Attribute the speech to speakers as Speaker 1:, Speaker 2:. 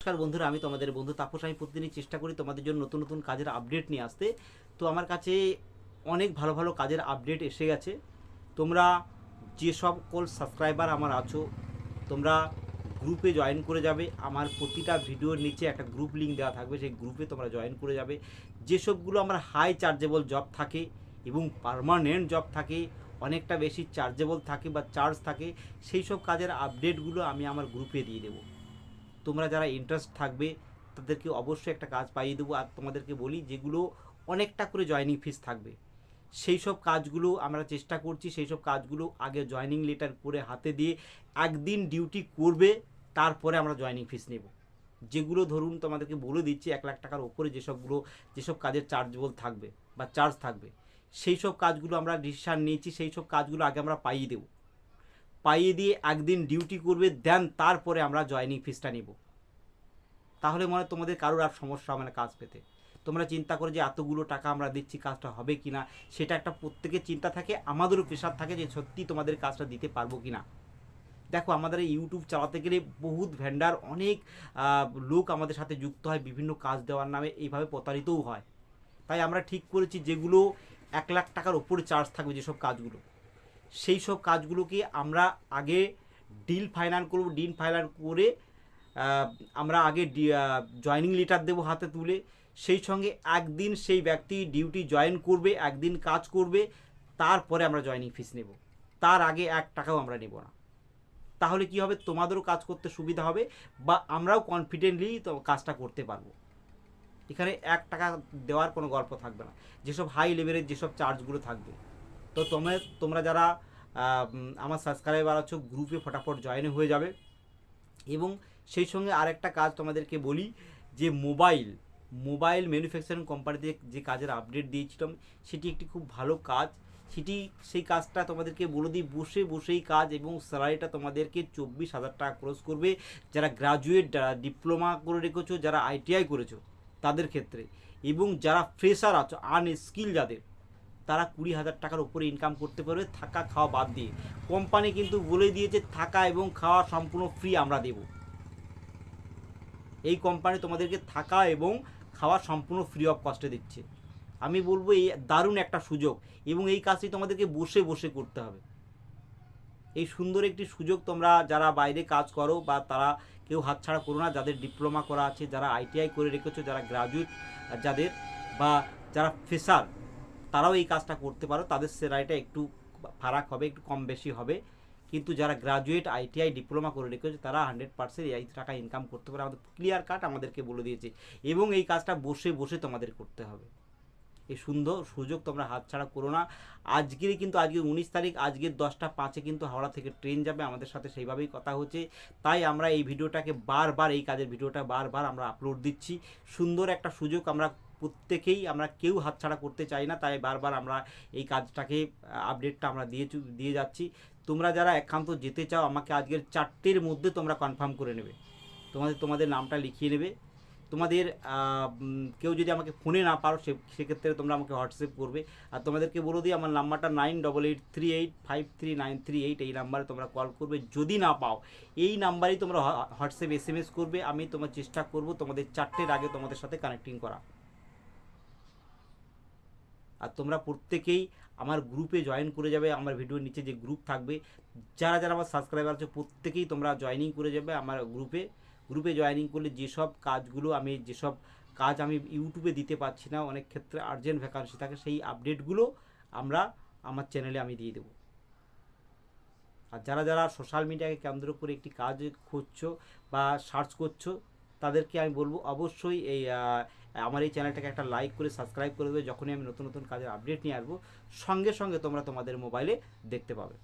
Speaker 1: নমস্কার বন্ধুরা, আমি তোমাদের বন্ধু তাপস। আমি প্রতিদিনই চেষ্টা করি তোমাদের জন্য নতুন নতুন কাজের আপডেট নিয়ে আসতে। তো আমার কাছে অনেক ভালো ভালো কাজের আপডেট এসে গেছে। তোমরা যে সকল সাবস্ক্রাইবার আমার আছো, তোমরা গ্রুপে জয়েন করে যাবে। আমার প্রতিটা ভিডিওর নিচে একটা গ্রুপ লিঙ্ক দেওয়া থাকবে, সেই গ্রুপে তোমরা জয়েন করে যাবে। যেসবগুলো আমার হাই চার্জেবল জব থাকে এবং পার্মানেন্ট জব থাকে, অনেকটা বেশি চার্জেবল থাকে বা চার্জ থাকে, সেই সব কাজের আপডেটগুলো আমি আমার গ্রুপে দিয়ে দেবো। তোমরা যারা ইন্টারেস্ট থাকবে তাদেরকে অবশ্যই একটা কাজ পাইয়ে দেবো। আর তোমাদেরকে বলি, যেগুলো অনেকটা করে জয়নিং ফিস থাকবে, সেই সব কাজগুলো আমরা চেষ্টা করছি। সেই সব কাজগুলো আগে জয়নিং লেটার করে হাতে দিয়ে একদিন ডিউটি করবে, তারপরে আমরা জয়নিং ফিস নেব। যেগুলো ধরুন তোমাদেরকে বলে দিচ্ছি, 1 লাখ টাকার ওপরে যেসব কাজের চার্জেবল থাকবে বা চার্জ থাকবে, সেই সব কাজগুলো আমরা ডিসিশান নিয়েছি। সেই সব কাজগুলো আগে আমরা পাইয়ে দেবো, পাইয়ে দিয়ে একদিন ডিউটি করবে, দেন তারপরে আমরা জয়নিং ফিসটা নেব। তাহলে মনে হয় তোমাদের কারোর আর সমস্যা হবে না কাজ পেতে। তোমরা চিন্তা করো যে এতগুলো টাকা আমরা দিচ্ছি, কাজটা হবে কি না, সেটা একটা প্রত্যেকের চিন্তা থাকে, আমাদেরও প্রেশার থাকে যে সত্যি তোমাদের কাজটা দিতে পারবো কি না। দেখো, আমাদের এই ইউটিউব চালাতে গেলে বহুত ভেন্ডার, অনেক লোক আমাদের সাথে যুক্ত হয়, বিভিন্ন কাজ দেওয়ার নামে এইভাবে প্রতারিতও হয়। তাই আমরা ঠিক করেছি, যেগুলো 1 লাখ টাকার ওপরে চার্জ থাকবে যেসব কাজগুলো, সেই সব কাজগুলোকে আমরা আগে ডিল ফাইনাল করব। ডিল ফাইনাল করে আমরা আগে জয়নিং লেটার দেবো হাতে তুলে। সেই সঙ্গে একদিন সেই ব্যক্তি ডিউটি জয়েন করবে, একদিন কাজ করবে, তারপরে আমরা জয়নিং ফিস নেব। তার আগে 1 টাকাও আমরা নেব না। তাহলে কি হবে, তোমাদেরও কাজ করতে সুবিধা হবে বা আমরাও কনফিডেন্টলি তো কাজটা করতে পারবো। এখানে 1 টাকা দেওয়ার কোনো গল্প থাকবে না, যেসব হাই লেভেলের যেসব চার্জগুলো থাকবে। তো তোমরা যারা আমার সাবস্ক্রাইবার আছো, গ্রুপে ফটাফট জয়েন হয়ে যাবে। এবং সেই সঙ্গে আরেকটা কাজ তোমাদেরকে বলি, যে মোবাইল ম্যানুফ্যাকচারিং কোম্পানিতে যে কাজের আপডেট দিয়েছিলাম, সেটি একটি খুব ভালো কাজ। সেই কাজটা তোমাদেরকে বলে দিই, বসেই কাজ, এবং স্যালারিটা তোমাদেরকে 24,000 টাকা ক্রস করবে। যারা গ্রাজুয়েট, যারা ডিপ্লোমা করে রেখেছো, যারা ITI করেছো তাদের ক্ষেত্রে, এবং যারা ফ্রেশার আছো, আনস্কিল যাদের, তারা 20,000 টাকার উপরে ইনকাম করতে পারবে, থাকা খাওয়া বাদ দিয়ে। কোম্পানি কিন্তু বলে দিয়েছে থাকা এবং খাওয়া সম্পূর্ণ ফ্রি আমরা দেব। এই কোম্পানি তোমাদেরকে থাকা এবং খাওয়া সম্পূর্ণ ফ্রি অফ কস্টে দিচ্ছে। আমি বলবো এই দারুণ একটা সুযোগ, এবং এই কাজটি তোমাদেরকে বসে করতে হবে। এই সুন্দর একটি সুযোগ তোমরা যারা বাইরে কাজ করো বা তারা কেউ হাতছাড়া করো না। যাদের ডিপ্লোমা করা আছে, যারা ITI করে রেখেছো, যারা গ্রাজুয়েট যাদের, বা যারা ফ্রেশার, তারাও এই কাজটা করতে পারো। তাদের স্যালারিটা একটু ফারাক হবে, একটু কম বেশি হবে, কিন্তু যারা গ্রাজুয়েট, ITI, ডিপ্লোমা করে রেখেছে, তারা 100% এই টাকা ইনকাম করতে পারে। আমাদের ক্লিয়ার কাট আমাদেরকে বলে দিয়েছে, এবং এই কাজটা বসে তোমাদের করতে হবে। এই সুন্দর সুযোগ তোমরা হাতছাড়া করো না। আজকে 19 তারিখ, আজকে 10টা 5-এ কিন্তু হাওড়া থেকে ট্রেন যাবে, আমাদের সাথে সেইভাবেই কথা হচ্ছে। তাই আমরা এই ভিডিওটাকে বারবার, এই কাজের ভিডিওটা বারবার আমরা আপলোড দিচ্ছি। সুন্দর একটা সুযোগ, আমরা প্রত্যেকেই, আমরা কেউ হাতছাড়া করতে চাই না। তাই বারবার আমরা এই কাজটাকে আপডেটটা আমরা দিয়ে যাচ্ছি। তোমরা যারা একান্ত যেতে চাও, আমাকে আজকের 4টের মধ্যে তোমরা কনফার্ম করে নেবে, তোমাদের নামটা লিখিয়ে নেবে। তোমাদের কেউ যদি আমাকে ফোনে না পারো, সেক্ষেত্রে তোমরা আমাকে হোয়াটসঅ্যাপ করবে। আর তোমাদেরকে বলে দিই, আমার নাম্বারটা 9883853938। এই নাম্বারে তোমরা কল করবে। যদি না পাও, এই নাম্বারেই তোমরা হোয়াটসঅ্যাপ SMS করবে। আমি তোমার চেষ্টা করব তোমাদের 4টের আগে তোমাদের সাথে কানেক্টিং করা। আর তোমরা প্রত্যেকেই আমার গ্রুপে জয়েন করে যাবে। আমার ভিডিওর নিচে যে গ্রুপ থাকবে, যারা যারা আমার সাবস্ক্রাইবার আছে, প্রত্যেকেই তোমরা জয়েনিং করে যাবে আমার গ্রুপে জয়েনিং করলে যেসব কাজ আমি ইউটিউবে দিতে পারছি না, অনেক ক্ষেত্রে আর্জেন্ট ভ্যাকান্সি থাকে, সেই আপডেটগুলো আমার চ্যানেলে আমি দিয়ে দেবো। আর যারা যারা সোশ্যাল মিডিয়াকে কেন্দ্র করে একটি কাজ খুঁজছো বা সার্চ করছো, তাদেরকে আমি বলবো অবশ্যই আমার এই চ্যানেলটাকে একটা লাইক করে সাবস্ক্রাইব করে দেবে। যখনই আমি নতুন নতুন কাজের আপডেট নিয়ে আসবো, সঙ্গে সঙ্গে তোমরা তোমাদের মোবাইলে দেখতে পাবে।